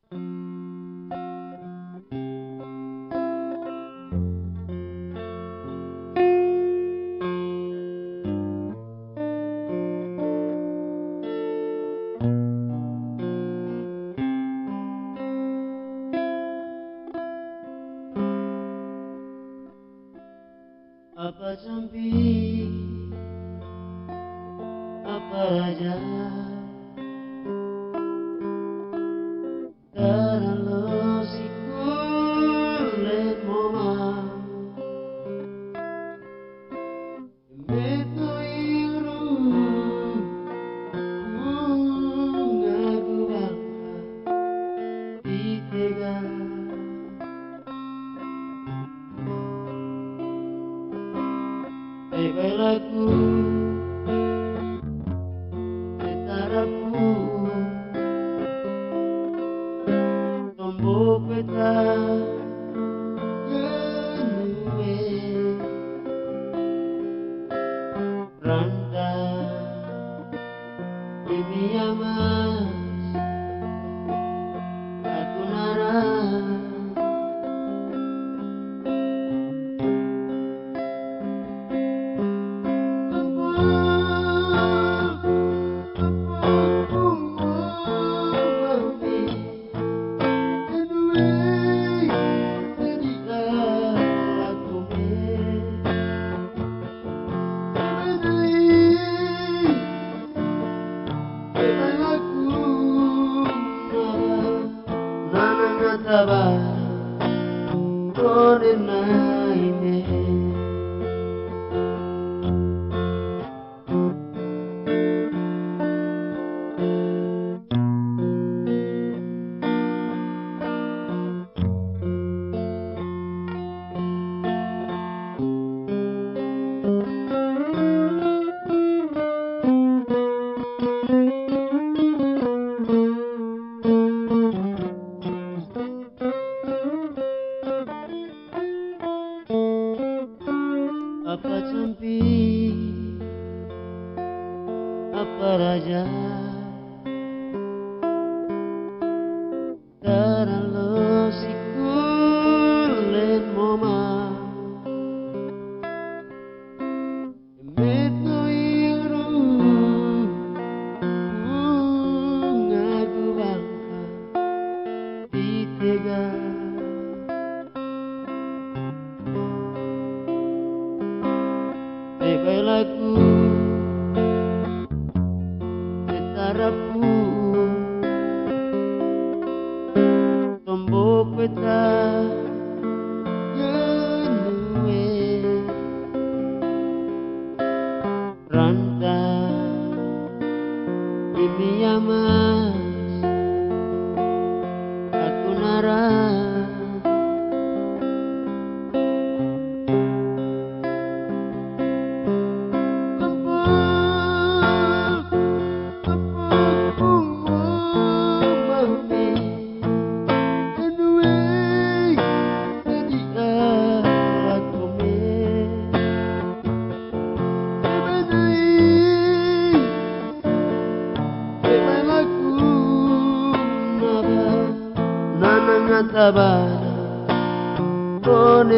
Apa sampai apa raja terlalu sikulet moma metu ingru ngaku bangga ditega belaku tetaraku tombok peta genue randa demi amas aku nara Sabar, con naine. Apa sampai apa raja terlalu sikulet moma metu ingru ngaku bangga ditega belaku tetaraku tombok peta genue randa demi amas aku nara Sabar, con